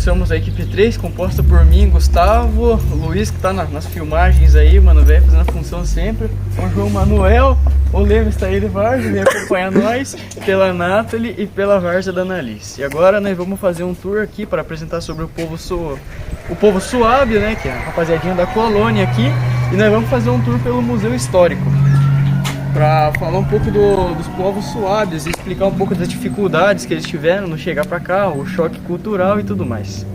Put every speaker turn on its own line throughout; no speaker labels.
somos a equipe 3, composta por mim, Gustavo, o Luiz, que tá nas filmagens aí, mano, velho, fazendo a função sempre, o João Manuel, o Lemes tá aí de Várzea, vem acompanhar nós, pela Nathalie e pela Várzea da Annalise. E agora nós vamos fazer um tour aqui para apresentar sobre o povo suábio, né, que é a rapaziadinha da colônia aqui, e nós vamos fazer um tour pelo Museu Histórico, para falar um pouco dos povos suábios e explicar um pouco das dificuldades que eles tiveram no chegar para cá, o choque cultural e tudo mais.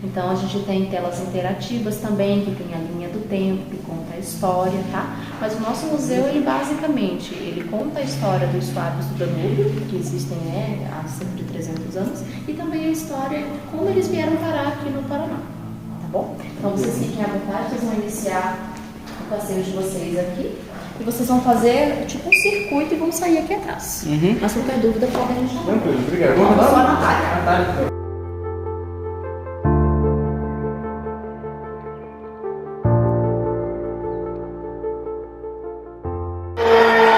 Então a gente tem telas interativas também, que tem a linha do tempo, que conta a história, tá? Mas o nosso museu, ele basicamente, ele conta a história dos suábios do Danúbio, que existem há cerca de 300 anos, e também a história de como eles vieram parar aqui no Paraná, tá bom? Então vocês fiquem à vontade, vocês vão iniciar o passeio de vocês aqui, e vocês vão fazer tipo um circuito e vão sair aqui atrás. Mas qualquer dúvida podem me chamar.
Tranquilo, obrigado.
Vamos só na Natália.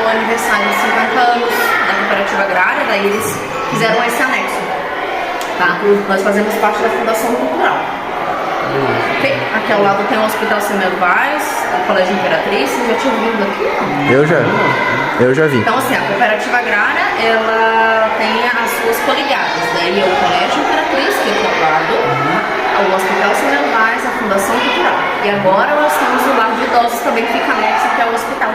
Aniversário de 50 anos da Cooperativa Agrária, daí eles fizeram esse anexo, tá? Nós fazemos parte da Fundação Cultural. Okay? Aqui ao lado tem o Hospital Semelo Vaz, o Colégio Imperatriz. Vocês já tinham vindo aqui? Não?
Eu já vi.
Então assim, a Cooperativa Agrária, ela tem as suas coligadas, daí é o Colégio Imperatriz, que é aqui ao lado, o Hospital Semelo Vaz, a Fundação Cultural. E agora nós temos o Lar de Idosos também, que fica anexo aqui ao hospital.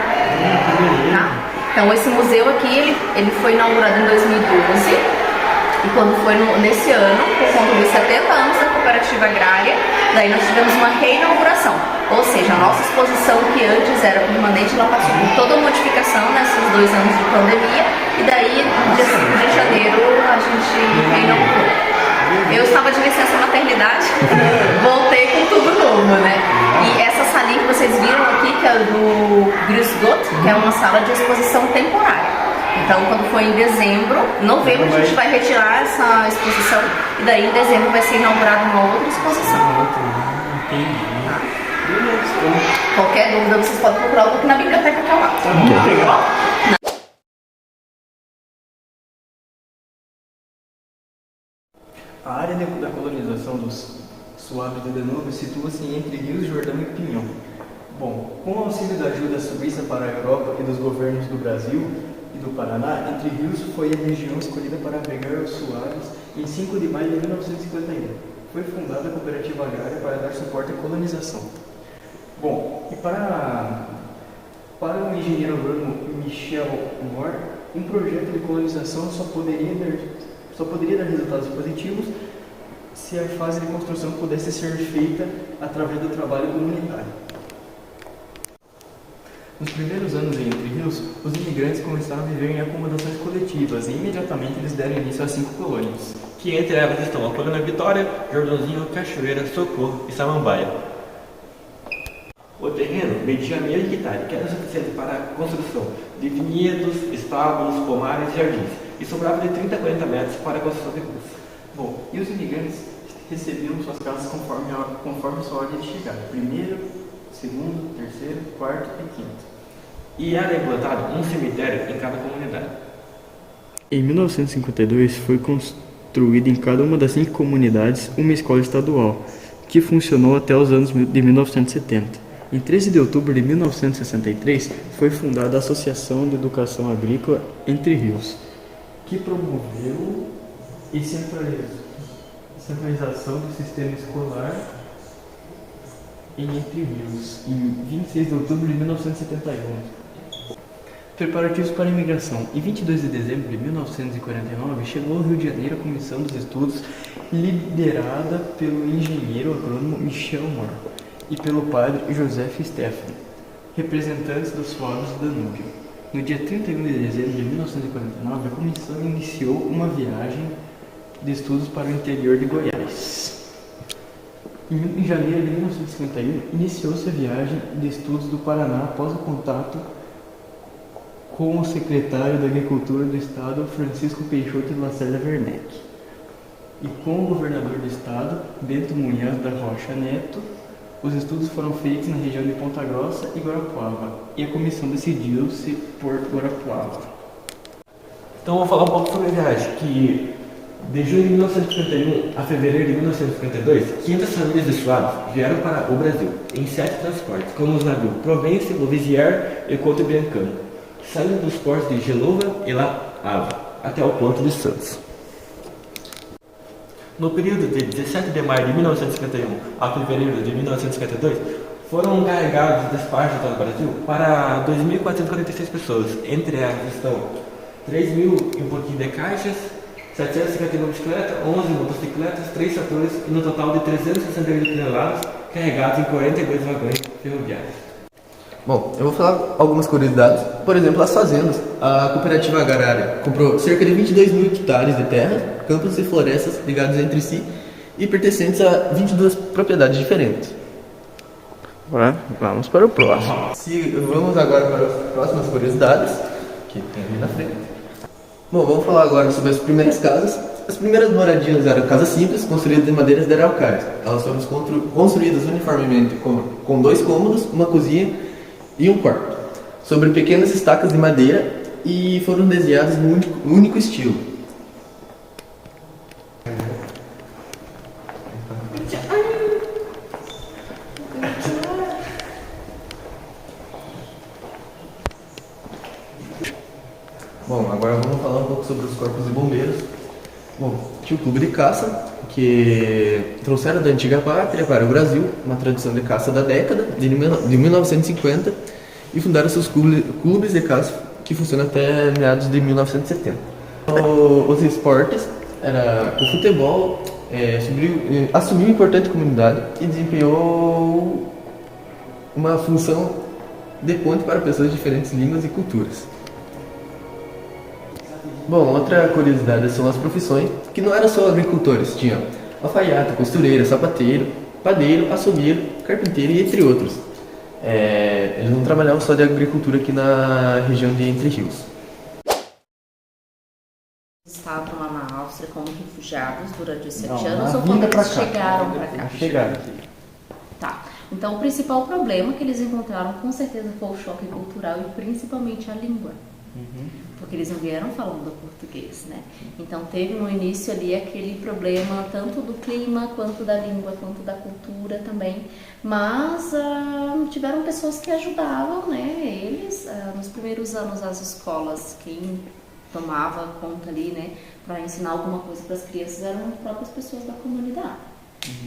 Tá? Então esse museu aqui, ele foi inaugurado em 2012, e quando foi nesse ano, por conta dos 70 anos da Cooperativa Agrária, daí nós tivemos uma reinauguração. Ou seja, a nossa exposição, que antes era permanente, ela passou por toda a modificação nesses 2 anos de pandemia, e daí, no dia 5 de janeiro, a gente reinaugurou. Eu estava de licença maternidade, voltei com tudo novo, né? E essa salinha que vocês viram aqui, que é do Grusgot, que é uma sala de exposição temporária. Então, quando for em dezembro, novembro, a gente vai retirar essa exposição, e daí em dezembro vai ser inaugurada uma outra exposição. Tá? Qualquer dúvida, vocês podem procurar aqui na biblioteca que é lá.
A área da colonização dos suábios do Danúbio situa-se entre Rios Jordão e Pinhão. Bom, com o auxílio da ajuda suíça para a Europa e dos governos do Brasil e do Paraná, Entre Rios foi a região escolhida para abrigar os suábios em 5 de maio de 1951. Foi fundada a Cooperativa Agrária para dar suporte à colonização. Bom, e para o engenheiro agrônomo Michel Moore, Um projeto de colonização só poderia dar resultados positivos se a fase de construção pudesse ser feita através do trabalho comunitário. Nos primeiros anos em Entre Rios, os imigrantes começaram a viver em acomodações coletivas e imediatamente eles deram início às 5 colônias.
Que entre elas estão a Colônia Vitória, Jordãozinho, Cachoeira, Socorro e Samambaia. O terreno media meio hectare, que era suficiente para a construção de vinhedos, estábulos, pomares e jardins, e sobrava de 30 a 40 metros para a construção de ruas.
Bom, e os imigrantes recebiam suas casas conforme sua ordem de chegada. Primeiro, segundo, terceiro, quarto e quinto.
E era implantado um cemitério em cada comunidade.
Em 1952, foi construída em cada uma das 5 comunidades uma escola estadual, que funcionou até os anos de 1970. Em 13 de outubro de 1963, foi fundada a Associação de Educação Agrícola Entre Rios, que promoveu e centralização do sistema escolar em Entre Rios, em 26 de outubro de 1971. Preparativos para a imigração. Em 22 de dezembro de 1949, chegou ao Rio de Janeiro a Comissão dos Estudos, liderada pelo engenheiro agrônomo Michel Mohr e pelo padre Joseph Stephan, representantes dos povos do Danúbio. No dia 31 de dezembro de 1949, a comissão iniciou uma viagem de estudos para o interior de Goiás. Em janeiro de 1951, iniciou-se a viagem de estudos do Paraná após o contato com o secretário da Agricultura do Estado, Francisco Peixoto de Lacerda Werneck, e com o governador do Estado, Bento Munhoz da Rocha Neto. Os estudos foram feitos na região de Ponta Grossa e Guarapuava, e a comissão decidiu-se por Guarapuava.
Então vou falar um pouco sobre a viagem, que de junho de 1951 a fevereiro de 1952, 500 famílias de suaves vieram para o Brasil, em 7 transportes, como os navios Provence, Louvissier e Couto Biancano, saindo dos portos de Genova e La Havre, até o porto de Santos. No período de 17 de maio de 1951 a fevereiro de 1952, foram carregados despachos do Brasil para 2.446 pessoas. Entre elas estão 3.000 e um pouquinho de caixas, 751 bicicletas, 11 motocicletas, 3 tratores e no total de 368 toneladas carregados em 42 vagões ferroviários.
Bom, eu vou falar algumas curiosidades. Por exemplo, as fazendas. A cooperativa agrária comprou cerca de 22 mil hectares de terra, campos e florestas ligados entre si e pertencentes a 22 propriedades diferentes.
Agora, vamos para o próximo.
Vamos agora para as próximas curiosidades, que tem ali na frente. Bom, vamos falar agora sobre as primeiras casas. As primeiras moradias eram casas simples, construídas de madeiras de araucárias. Elas foram construídas uniformemente com 2 cômodos, uma cozinha e um quarto, sobre pequenas estacas de madeira, e foram desenhadas no único estilo. Bom, agora vamos falar um pouco sobre os corpos de bombeiros. Bom, tinha o clube de caça, que trouxeram da antiga pátria para o Brasil, uma tradição de caça da década de 1950, e fundaram seus clubes de caça, que funcionam até meados de 1970. Os esportes era o futebol, assumiu importante comunidade e desempenhou uma função de ponte para pessoas de diferentes línguas e culturas. Bom, outra curiosidade são as profissões, que não eram só agricultores, tinha alfaiate, costureira, sapateiro, padeiro, açougueiro, carpinteiro e entre outros. Eles não trabalhavam só de agricultura aqui na região de Entre Rios.
Estavam lá na Áustria como refugiados durante os 7
Não,
anos
na
ou quando
vinda pra
eles
cá.
chegaram para cá?
Chegaram aqui.
Tá. Então o principal problema que eles encontraram com certeza foi o choque cultural e principalmente a língua. Porque eles não vieram falando português, né? Então teve no início ali aquele problema tanto do clima, quanto da língua, quanto da cultura também. Mas tiveram pessoas que ajudavam, né? Eles, nos primeiros anos, as escolas, quem tomava conta ali, né? Para ensinar alguma coisa para as crianças eram as próprias pessoas da comunidade.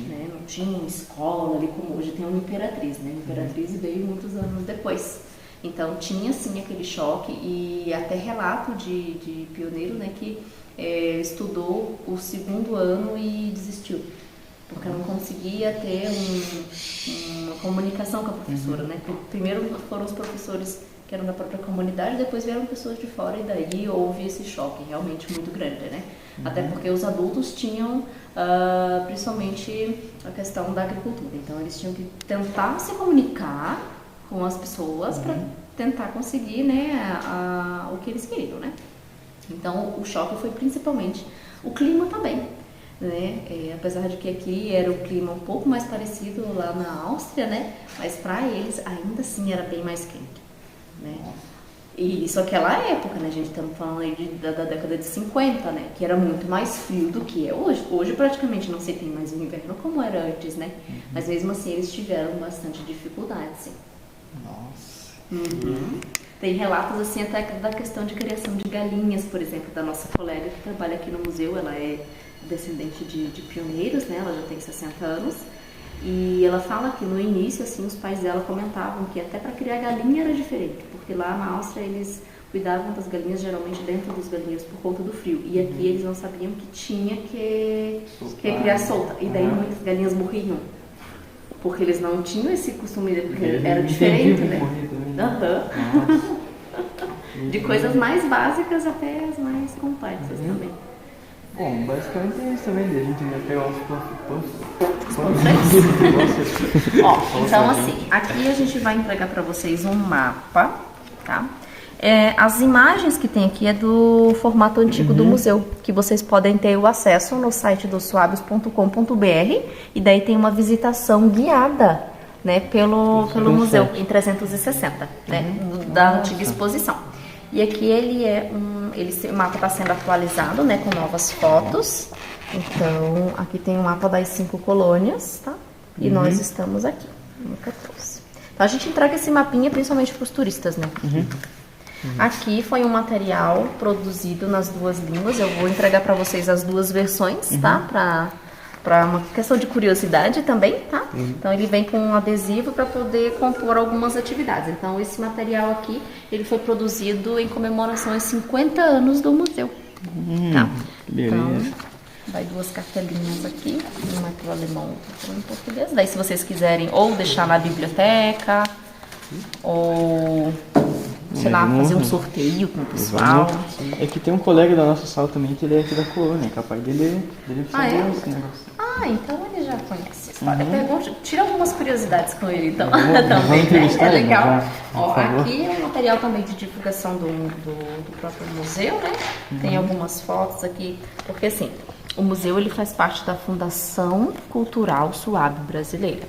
Né? Não tinha uma escola ali como hoje tem uma Imperatriz, né? A Imperatriz veio muitos anos depois. Então tinha sim aquele choque e até relato de pioneiro, né, que estudou o 2º ano e desistiu, porque não conseguia ter uma comunicação com a professora, né? Primeiro foram os professores que eram da própria comunidade, depois vieram pessoas de fora e daí houve esse choque realmente muito grande, né? Até porque os adultos tinham principalmente a questão da agricultura, então eles tinham que tentar se comunicar com as pessoas para tentar conseguir, né, o que eles queriam, né? Então o choque foi principalmente o clima também, né? Apesar de que aqui era o clima um pouco mais parecido lá na Áustria, né? Mas para eles ainda assim era bem mais quente, né? E isso aquela época, né? A gente estamos falando aí da década de 50, né? Que era muito mais frio do que é hoje. Hoje praticamente não se tem mais o inverno como era antes, né? Mas mesmo assim eles tiveram bastante dificuldade, sim.
Nossa.
Tem relatos assim até da questão de criação de galinhas, por exemplo, da nossa colega que trabalha aqui no museu. Ela é descendente de pioneiros, né? Ela já tem 60 anos. E ela fala que no início, assim, os pais dela comentavam que até para criar galinha era diferente, porque lá na Áustria eles cuidavam das galinhas geralmente dentro dos galinheiros por conta do frio. E aqui eles não sabiam que tinha que criar solta. E daí muitas galinhas morriam, porque eles não tinham esse costume, porque era diferente, né? De coisas mais básicas até as mais complexas também.
Bom, basicamente é isso também, a gente vai pegar os
Ó, então assim, aqui a gente vai entregar para vocês um mapa, tá? As imagens que tem aqui é do formato antigo do museu, que vocês podem ter o acesso no site do suabios.com.br e daí tem uma visitação guiada, né, pelo museu em 360, né, da antiga exposição. E aqui o mapa está sendo atualizado, né, com novas fotos. Então, aqui tem o mapa das 5 colônias, tá? E nós estamos aqui, no 14. Então, a gente entrega esse mapinha principalmente para os turistas, né? Aqui foi um material produzido nas 2 línguas. Eu vou entregar para vocês as 2 versões, tá? Para uma questão de curiosidade também, tá? Então ele vem com um adesivo para poder compor algumas atividades. Então esse material aqui, ele foi produzido em comemoração aos 50 anos do museu. Tá? Então, vai 2 cartelinhas aqui, uma para o alemão e outra em português. Daí se vocês quiserem ou deixar na biblioteca, ou sei lá, fazer um sorteio com o pessoal.
É que tem um colega da nossa sala também que ele é aqui da colônia, capaz dele saber esse negócio.
Então ele já conhece a história. Tira algumas curiosidades com ele, então. Também, né? É legal. Ó, aqui é um material também de divulgação do próprio museu, né? Tem algumas fotos aqui, porque assim, o museu ele faz parte da Fundação Cultural Suabe Brasileira.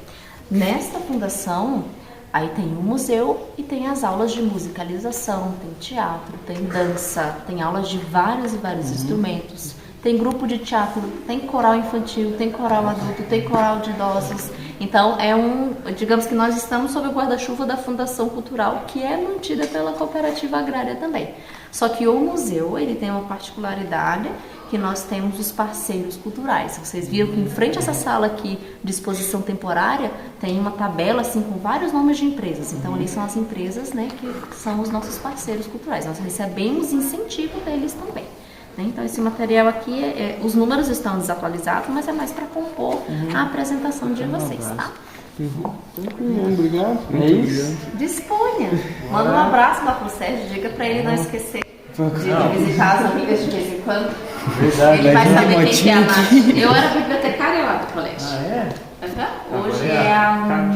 Nesta fundação, aí tem o museu e tem as aulas de musicalização, tem teatro, tem dança, tem aulas de vários e vários instrumentos, tem grupo de teatro, tem coral infantil, tem coral adulto, tem coral de idosos. Então, digamos que nós estamos sob o guarda-chuva da Fundação Cultural, que é mantida pela Cooperativa Agrária também. Só que o museu, ele tem uma particularidade que nós temos os parceiros culturais. Vocês viram que em frente a essa sala aqui de exposição temporária tem uma tabela assim com vários nomes de empresas. Então ali são as empresas, né, que são os nossos parceiros culturais. Nós recebemos incentivo deles também, né? Então esse material aqui, os números estão desatualizados, mas é mais para compor a apresentação de vocês, tá?
Obrigado. É isso?
Disponha. Manda um abraço lá pro Sérgio, diga para ele não esquecer de visitar as amigas de vez em quando.
Verdade,
ele vai saber quem que é a Nath. Eu era bibliotecária lá do colégio. Hoje é a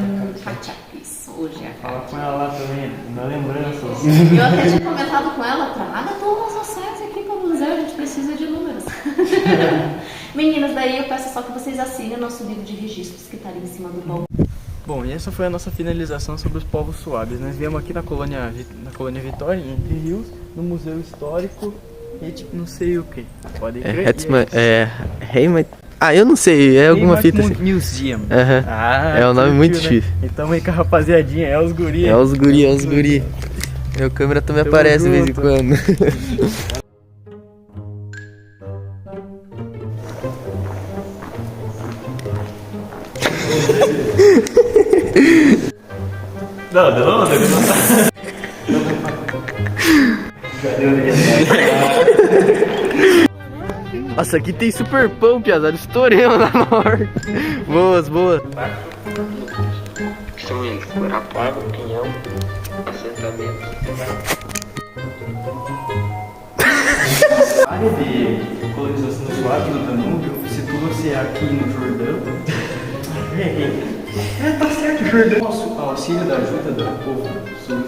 Katia. Isso, hoje é a Katia.
Fala com ela lá também, na lembrança.
Eu até tinha comentado com ela, traga todos os acessos aqui para o museu, a gente precisa de números. Meninas, daí eu peço só que vocês assinem o nosso livro de registros que está ali em cima do balcão.
Bom, e essa foi a nossa finalização sobre os povos suabes. Nós viemos aqui na colônia Vitória, em Entre Rios, no Museu Histórico e tipo, não sei o que. Pode crer.
Eu não sei, é alguma fita assim.
Museum.
É um nome muito difícil.
Né? Então aí com a rapaziadinha, é os guri.
É os guri. Meu câmera também aparece de vez em quando.
Não.
Nossa, aqui tem super pão, piazada. Estouremos na norte. Boas, boas.
São eles: Guarapuava, Pinhão, assentamento.
A área de colonização do Suave no Danúbio situa-se aqui no Jordão. Tá certo, Jordão. Auxílio da ajuda do povo sul.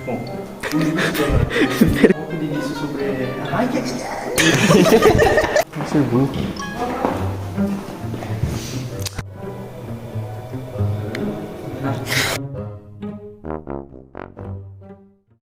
Bom, o livro um pouco de início sobre. Ai, que.